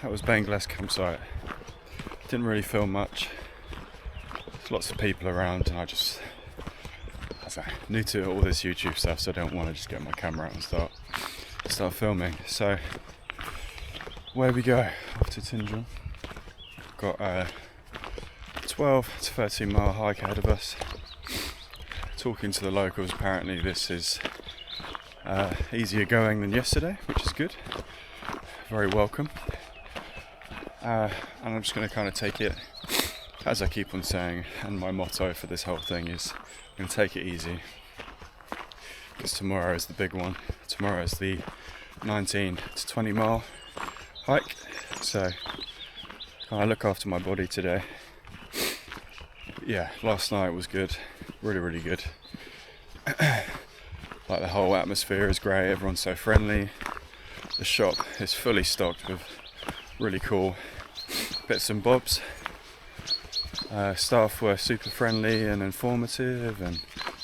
that was Beinglas Campsite. Didn't really film much. There's lots of people around, and I was new to all this YouTube stuff, so I don't want to just get my camera out and start filming. So where we go after Tyndrum? Got a 12 to 13 mile hike ahead of us. Talking to the locals, apparently this is easier going than yesterday, which is good. Very welcome. And I'm just going to kind of take it, as I keep on saying, and my motto for this whole thing is I'm going to take it easy, because tomorrow is the big one. Tomorrow is the 19 to 20 mile hike, so I look after my body today. Yeah, last night was good, really good. Like, the whole atmosphere is great, everyone's so friendly. The shop is fully stocked with really cool bits and bobs. Staff were super friendly and informative, and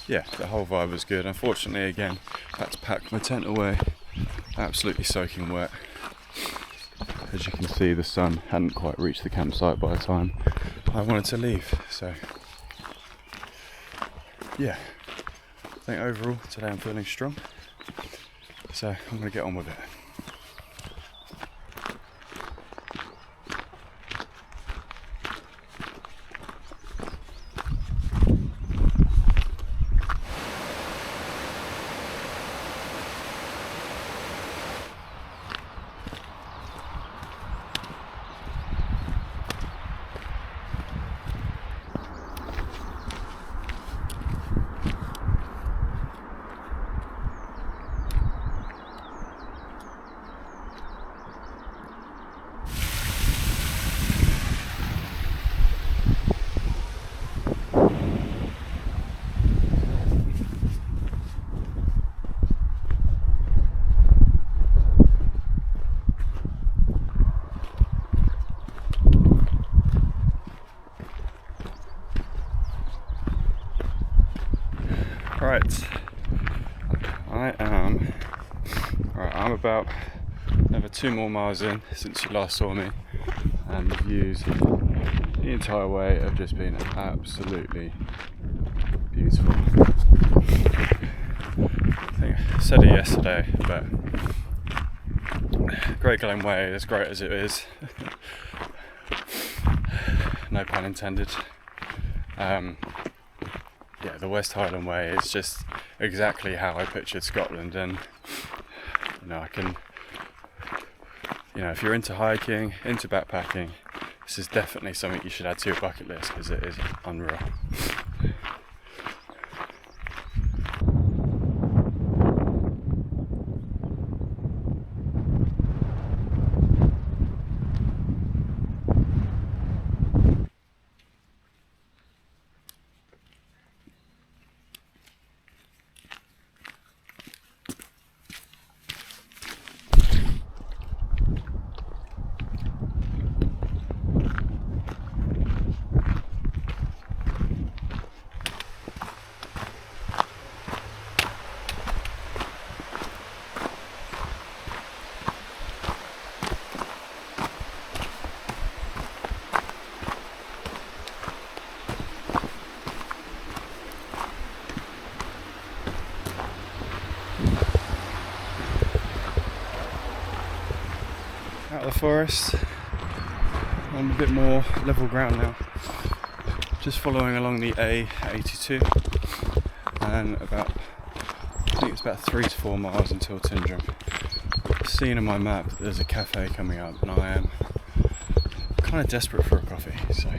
yeah, the whole vibe was good. Unfortunately, again, had to pack my tent away, absolutely soaking wet. As you can see, the sun hadn't quite reached the campsite by the time I wanted to leave. So yeah, I think overall today I'm feeling strong, so I'm going to get on with it. I'm about another 2 more miles in since you last saw me, and the views the entire way have just been absolutely beautiful. I think I said it yesterday, but Great Glen Way, as great as it is, no pun intended, yeah, the West Highland Way is just exactly how I pictured Scotland. And I can, if you're into hiking, into backpacking, this is definitely something you should add to your bucket list, because it is unreal. Out of the forest, on a bit more level ground now, just following along the A82, and I think it's about 3 to 4 miles until Tyndrum. I've seen on my map that there's a cafe coming up, and I am kind of desperate for a coffee, so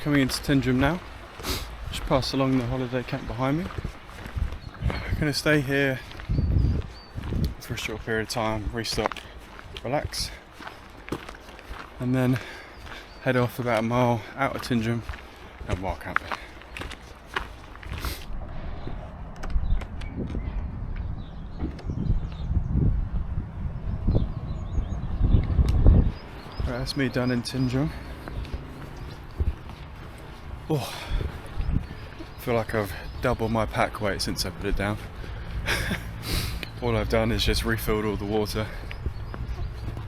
coming into Tyndrum now. Just passed along the holiday camp behind me. I'm going to stay here for a short period of time, restock, relax, and then head off about a mile out of Tyndrum and wild camping. Right, that's me done in Tyndrum. Oh, I feel like I've doubled my pack weight since I put it down. All I've done is just refilled all the water.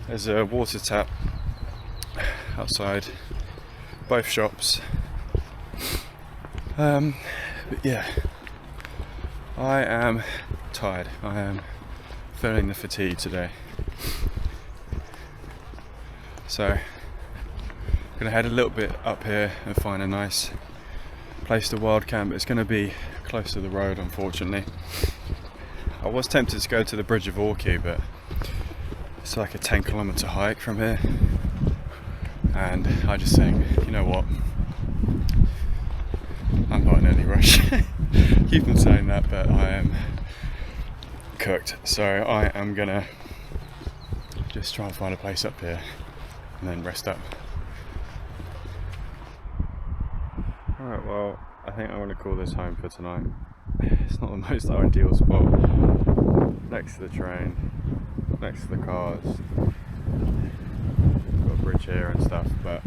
There's a water tap outside both shops. But yeah, I am tired. I am feeling the fatigue today. So I'm gonna head a little bit up here and find a nice place to wild camp. It's gonna be close to the road, unfortunately. I was tempted to go to the Bridge of Alpkit, but it's like a 10-kilometer hike from here, and I just think, you know what, I'm not in any rush. Keep on saying that, but I am cooked, so I am gonna just try and find a place up here and then rest up. Alright, well, I think I'm going to call this home for tonight. It's not the most ideal spot. Next to the train, next to the cars. Got a bridge here and stuff, but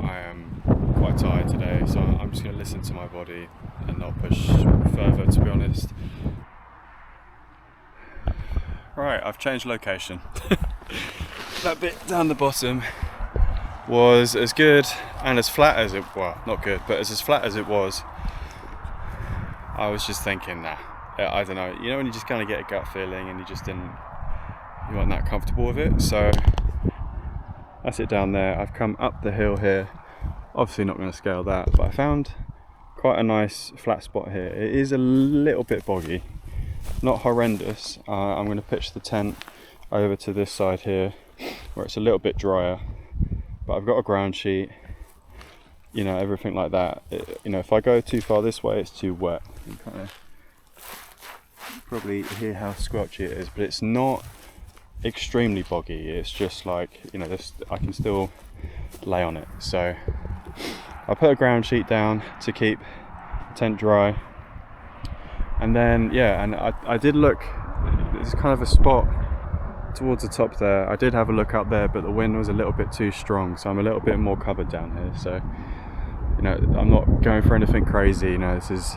I am quite tired today, so I'm just going to listen to my body and not push further, to be honest. Right, I've changed location. That bit down the bottom was as good and as flat as it, well, not good, but as flat as it was. I was just thinking, nah, I don't know, you know when you just kind of get a gut feeling and you weren't that comfortable with it. So that's it down there. I've come up the hill here, obviously not going to scale that, but I found quite a nice flat spot here. It is a little bit boggy, not horrendous. I'm going to pitch the tent over to this side here where it's a little bit drier, but I've got a ground sheet, you know, everything like that. You know, if I go too far this way, it's too wet. You can kind of probably hear how squelchy it is, but it's not extremely boggy. It's just like, you know, I can still lay on it. So I put a ground sheet down to keep the tent dry, and then yeah, and I did look. There's kind of a spot towards the top there. I did have a look up there, but the wind was a little bit too strong, so I'm a little bit more covered down here. So, you know, I'm not going for anything crazy. You know, this is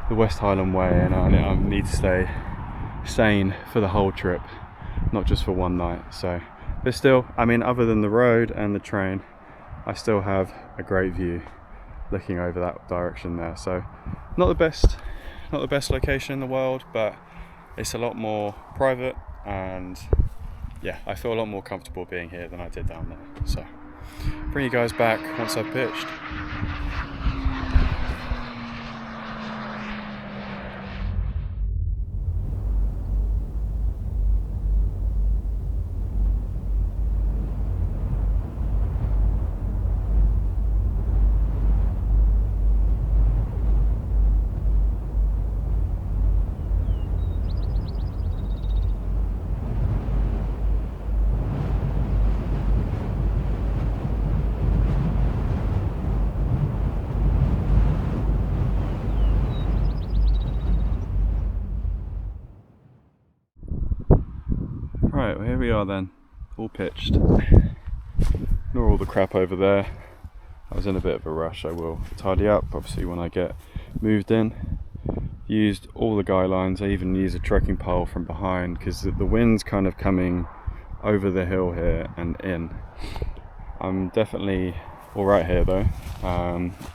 the West Highland Way, and I need to stay sane for the whole trip, not just for one night. So, but still, I mean, other than the road and the train, I still have a great view looking over that direction there. So, not the best location in the world, but it's a lot more private. And yeah, I feel a lot more comfortable being here than I did down there. So, bring you guys back once I've pitched. Right, well, here we are then, all pitched. Ignore all the crap over there. I was in a bit of a rush. I will tidy up, obviously, when I get moved in. Used all the guy lines. I even used a trekking pole from behind because the wind's kind of coming over the hill here and in. I'm definitely alright here though.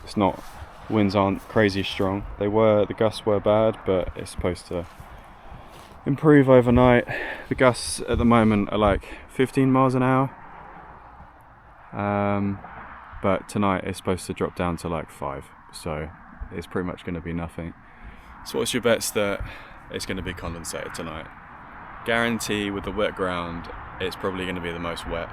It's not, winds aren't crazy strong. The gusts were bad, but it's supposed to improve overnight. The gusts at the moment are like 15 miles an hour, but tonight it's supposed to drop down to like 5, so it's pretty much going to be nothing. So what's your bets that it's going to be condensated tonight? Guarantee with the wet ground it's probably going to be the most wet.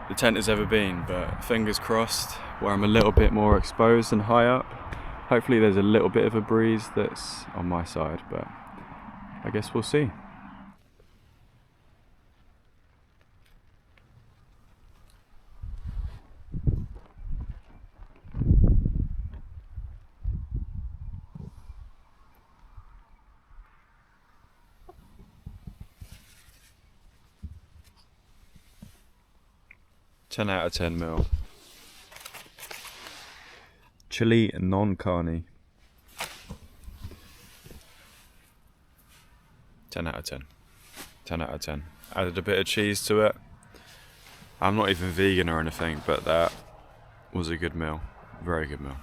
the tent has ever been, but fingers crossed where I'm a little bit more exposed and high up. Hopefully there's a little bit of a breeze that's on my side, but I guess we'll see. Ten out of 10 mil. Chili non-carne. 10 out of 10. 10 out of 10. Added a bit of cheese to it. I'm not even vegan or anything, but that was a good meal. Very good meal.